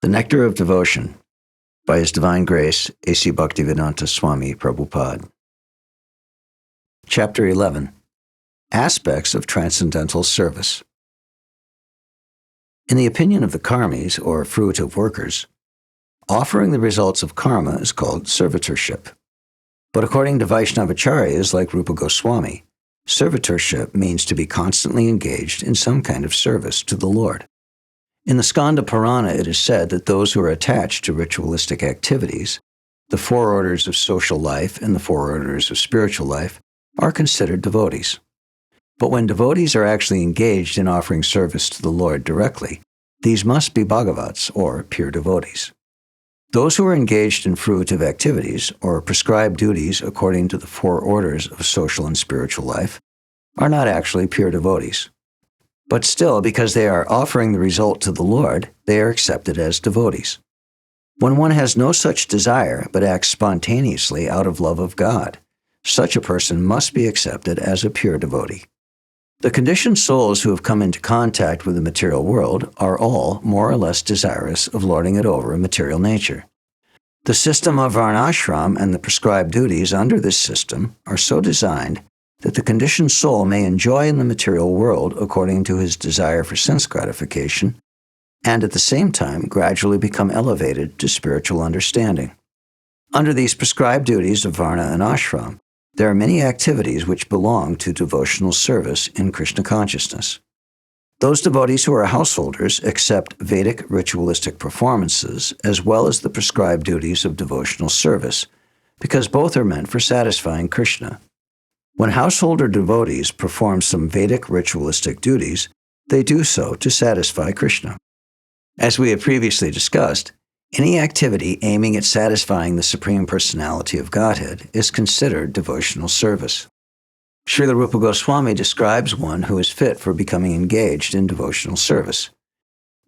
The Nectar of Devotion by His Divine Grace, A.C. Bhaktivedanta Swami, Prabhupāda. Chapter 11. Aspects of Transcendental Service. In the opinion of the karmis, or fruitive workers, offering the results of karma is called servitorship. But according to Vaishnava-acharyas like Rupa Goswami, servitorship means to be constantly engaged in some kind of service to the Lord. In the Skanda Purana, it is said that those who are attached to ritualistic activities, the four orders of social life and the four orders of spiritual life, are considered devotees. But when devotees are actually engaged in offering service to the Lord directly, these must be Bhagavats, or pure devotees. Those who are engaged in fruitive activities, or prescribed duties according to the four orders of social and spiritual life, are not actually pure devotees. But still, because they are offering the result to the Lord, they are accepted as devotees. When one has no such desire but acts spontaneously out of love of God, such a person must be accepted as a pure devotee. The conditioned souls who have come into contact with the material world are all more or less desirous of lording it over a material nature. The system of varnashram and the prescribed duties under this system are so designed that the conditioned soul may enjoy in the material world according to his desire for sense gratification, and at the same time gradually become elevated to spiritual understanding. Under these prescribed duties of Varna and Ashram, there are many activities which belong to devotional service in Krishna consciousness. Those devotees who are householders accept Vedic ritualistic performances as well as the prescribed duties of devotional service, because both are meant for satisfying Krishna. When householder devotees perform some Vedic ritualistic duties, they do so to satisfy Krishna. As we have previously discussed, any activity aiming at satisfying the Supreme Personality of Godhead is considered devotional service. Srila Rupa Goswami describes one who is fit for becoming engaged in devotional service.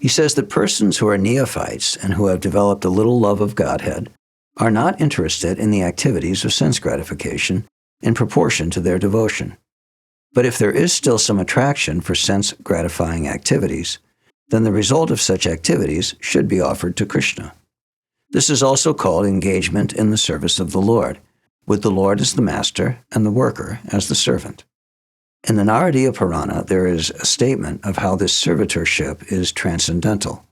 He says that persons who are neophytes and who have developed a little love of Godhead are not interested in the activities of sense gratification in proportion to their devotion. But if there is still some attraction for sense-gratifying activities, then the result of such activities should be offered to Krishna. This is also called engagement in the service of the Lord, with the Lord as the master and the worker as the servant. In the Naradiya Purana, there is a statement of how this servitorship is transcendental.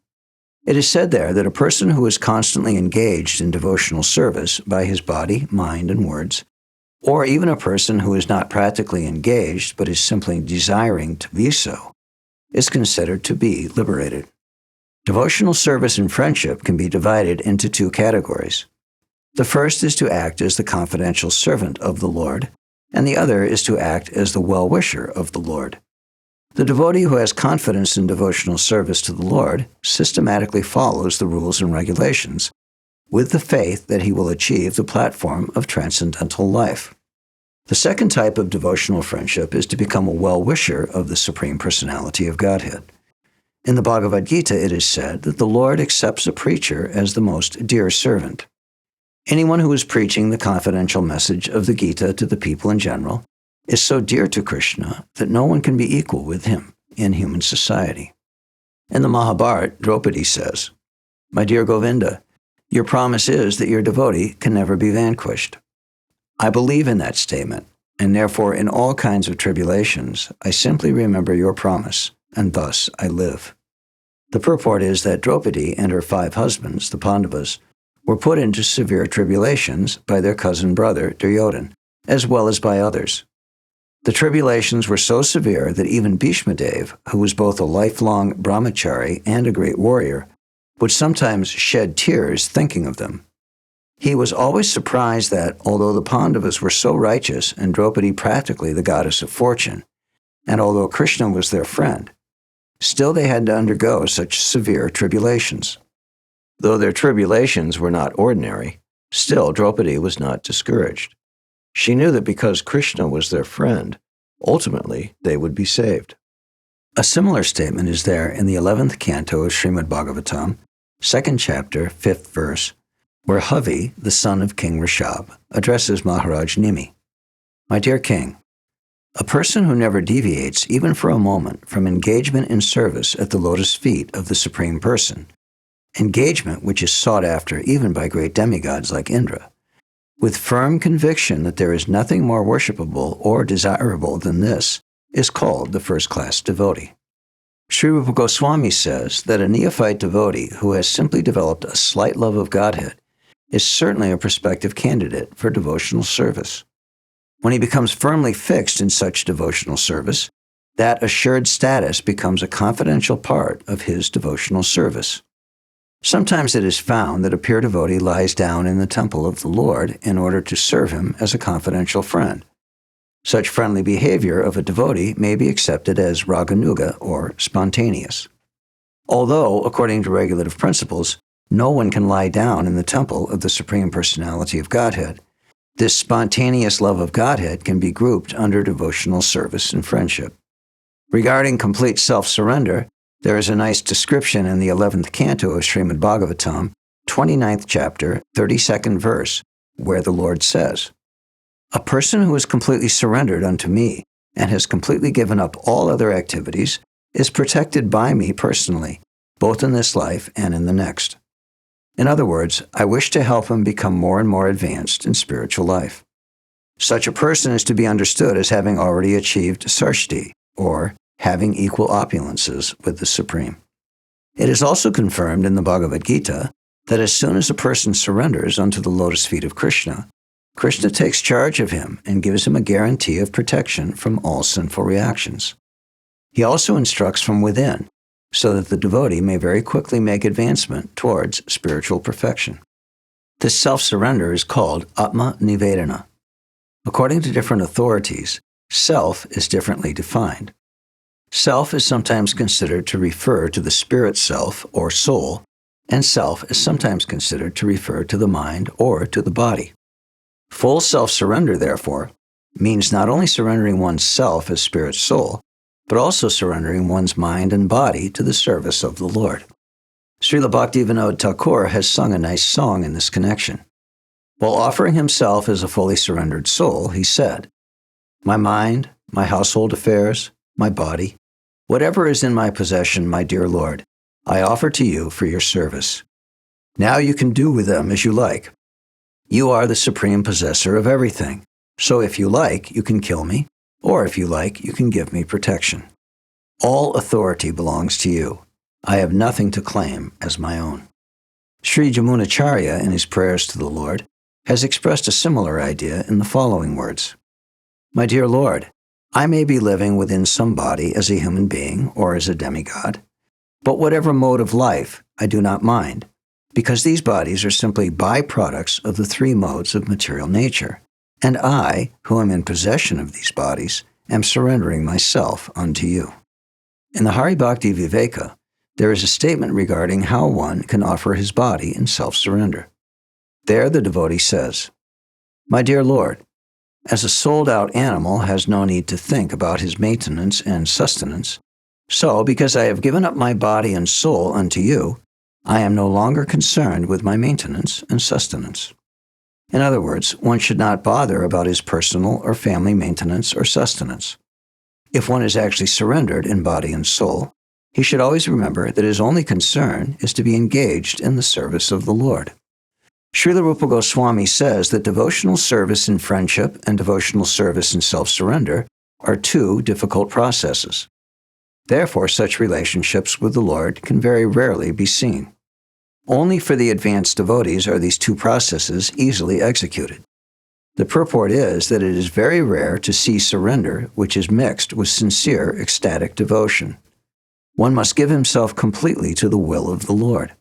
It is said there that a person who is constantly engaged in devotional service by his body, mind, and words, or even a person who is not practically engaged but is simply desiring to be so, is considered to be liberated. Devotional service and friendship can be divided into two categories. The first is to act as the confidential servant of the Lord, and the other is to act as the well-wisher of the Lord. The devotee who has confidence in devotional service to the Lord systematically follows the rules and regulations, with the faith that he will achieve the platform of transcendental life. The second type of devotional friendship is to become a well-wisher of the Supreme Personality of Godhead. In the Bhagavad-gita, it is said that the Lord accepts a preacher as the most dear servant. Anyone who is preaching the confidential message of the Gita to the people in general is so dear to Krishna that no one can be equal with him in human society. In the Mahābhārata, Draupadī says, "My dear Govinda, your promise is that your devotee can never be vanquished. I believe in that statement, and therefore in all kinds of tribulations, I simply remember your promise, and thus I live." The purport is that Draupadi and her 5 husbands, the Pandavas, were put into severe tribulations by their cousin brother Duryodhana, as well as by others. The tribulations were so severe that even Bhishmadev, who was both a lifelong brahmachari and a great warrior, would sometimes shed tears thinking of them. He was always surprised that, although the Pandavas were so righteous and Draupadi practically the goddess of fortune, and although Krishna was their friend, still they had to undergo such severe tribulations. Though their tribulations were not ordinary, still Draupadi was not discouraged. She knew that because Krishna was their friend, ultimately they would be saved. A similar statement is there in the 11th canto of Srimad Bhagavatam, 2nd chapter, 5th verse, where Havi, the son of King Rishabh, addresses Maharaj Nimi. "My dear king, a person who never deviates even for a moment from engagement in service at the lotus feet of the Supreme Person engagement which is sought after even by great demigods like Indra, with firm conviction that there is nothing more worshipable or desirable than this, is called the first-class devotee. Sri Rupa Goswami says that a neophyte devotee who has simply developed a slight love of Godhead is certainly a prospective candidate for devotional service. When he becomes firmly fixed in such devotional service, that assured status becomes a confidential part of his devotional service. Sometimes it is found that a pure devotee lies down in the temple of the Lord in order to serve him as a confidential friend. Such friendly behavior of a devotee may be accepted as raganuga or spontaneous. Although, according to regulative principles, no one can lie down in the temple of the Supreme Personality of Godhead, this spontaneous love of Godhead can be grouped under devotional service and friendship. Regarding complete self-surrender, there is a nice description in the 11th canto of Srimad Bhagavatam, 29th chapter, 32nd verse, where the Lord says, "A person who is completely surrendered unto me and has completely given up all other activities is protected by me personally, both in this life and in the next." In other words, I wish to help him become more and more advanced in spiritual life. Such a person is to be understood as having already achieved sarshti, or having equal opulences with the Supreme. It is also confirmed in the Bhagavad-gita that as soon as a person surrenders unto the lotus feet of Krishna, Krishna takes charge of him and gives him a guarantee of protection from all sinful reactions. He also instructs from within, so that the devotee may very quickly make advancement towards spiritual perfection. This self-surrender is called Atma Nivedana. According to different authorities, self is differently defined. Self is sometimes considered to refer to the spirit self or soul, and self is sometimes considered to refer to the mind or to the body. Full self-surrender, therefore, means not only surrendering one's self as spirit soul, but also surrendering one's mind and body to the service of the Lord. Srila Bhaktivedanta Thakur has sung a nice song in this connection. While offering himself as a fully surrendered soul, he said, "My mind, my household affairs, my body, whatever is in my possession, my dear Lord, I offer to you for your service. Now you can do with them as you like. You are the supreme possessor of everything, so if you like, you can kill me, or if you like, you can give me protection. All authority belongs to you. I have nothing to claim as my own." Sri Jamunacharya, in his prayers to the Lord, has expressed a similar idea in the following words. "My dear Lord, I may be living within some body as a human being or as a demigod, but whatever mode of life, I do not mind, because these bodies are simply byproducts of the three modes of material nature, and I, who am in possession of these bodies, am surrendering myself unto you." In the Hari Bhakti Viveka, there is a statement regarding how one can offer his body in self-surrender. There the devotee says, "My dear Lord, as a sold-out animal has no need to think about his maintenance and sustenance, so because I have given up my body and soul unto you, I am no longer concerned with my maintenance and sustenance." In other words, one should not bother about his personal or family maintenance or sustenance. If one is actually surrendered in body and soul, he should always remember that his only concern is to be engaged in the service of the Lord. Srila Rupa Goswami says that devotional service in friendship and devotional service in self-surrender are two difficult processes. Therefore, such relationships with the Lord can very rarely be seen. Only for the advanced devotees are these two processes easily executed. The purport is that it is very rare to see surrender which is mixed with sincere ecstatic devotion. One must give himself completely to the will of the Lord.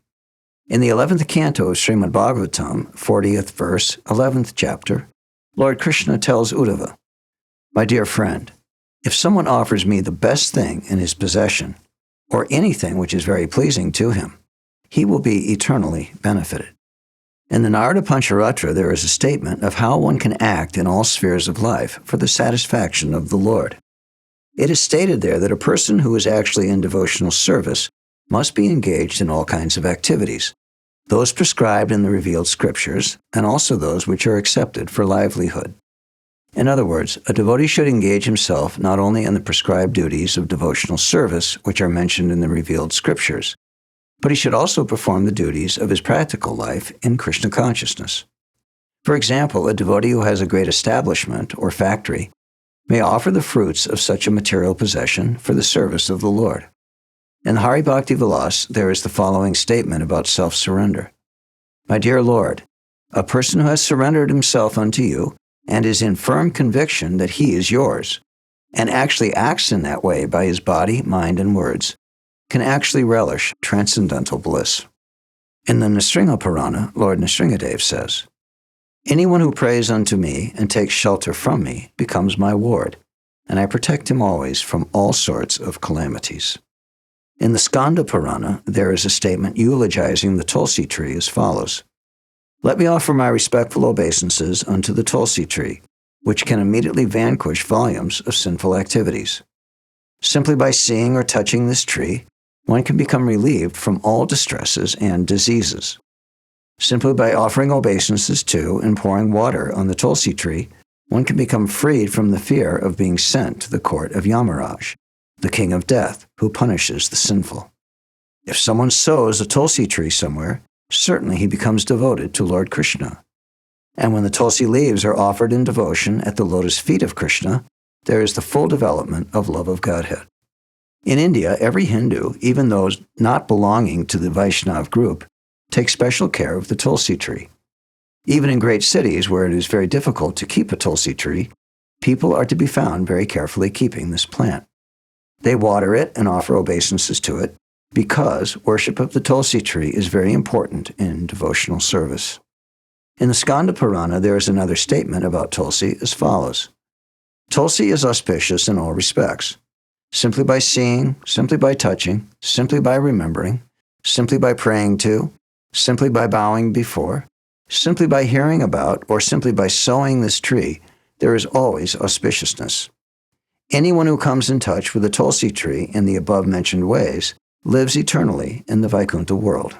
In the 11th canto of Srimad Bhagavatam, 40th verse, 11th chapter, Lord Krishna tells Uddhava, "My dear friend, if someone offers me the best thing in his possession, or anything which is very pleasing to him, he will be eternally benefited." In the Narada Pancharatra, there is a statement of how one can act in all spheres of life for the satisfaction of the Lord. It is stated there that a person who is actually in devotional service must be engaged in all kinds of activities, those prescribed in the revealed scriptures, and also those which are accepted for livelihood. In other words, a devotee should engage himself not only in the prescribed duties of devotional service, which are mentioned in the revealed scriptures, but he should also perform the duties of his practical life in Krishna consciousness. For example, a devotee who has a great establishment or factory may offer the fruits of such a material possession for the service of the Lord. In the Hari Bhakti Vilas, there is the following statement about self-surrender. My dear Lord, a person who has surrendered himself unto you and is in firm conviction that he is yours, and actually acts in that way by his body, mind, and words, can actually relish transcendental bliss. In the Nrsinga Purana, Lord Nrsingadev says, anyone who prays unto me and takes shelter from me becomes my ward, and I protect him always from all sorts of calamities. In the Skanda Purana, there is a statement eulogizing the Tulsi tree as follows. Let me offer my respectful obeisances unto the Tulsi tree, which can immediately vanquish volumes of sinful activities. Simply by seeing or touching this tree, one can become relieved from all distresses and diseases. Simply by offering obeisances to and pouring water on the Tulsi tree, one can become freed from the fear of being sent to the court of Yamaraj, the king of death, who punishes the sinful. If someone sows a Tulsi tree somewhere, certainly he becomes devoted to Lord Krishna. And when the Tulsi leaves are offered in devotion at the lotus feet of Krishna, there is the full development of love of Godhead. In India, every Hindu, even those not belonging to the Vaishnav group, takes special care of the Tulsi tree. Even in great cities where it is very difficult to keep a Tulsi tree, people are to be found very carefully keeping this plant. They water it and offer obeisances to it because worship of the Tulsi tree is very important in devotional service. In the Skanda Purana, there is another statement about Tulsi as follows. Tulsi is auspicious in all respects. Simply by seeing, simply by touching, simply by remembering, simply by praying to, simply by bowing before, simply by hearing about, or simply by sowing this tree, there is always auspiciousness. Anyone who comes in touch with the Tulsi tree in the above-mentioned ways lives eternally in the Vaikuntha world.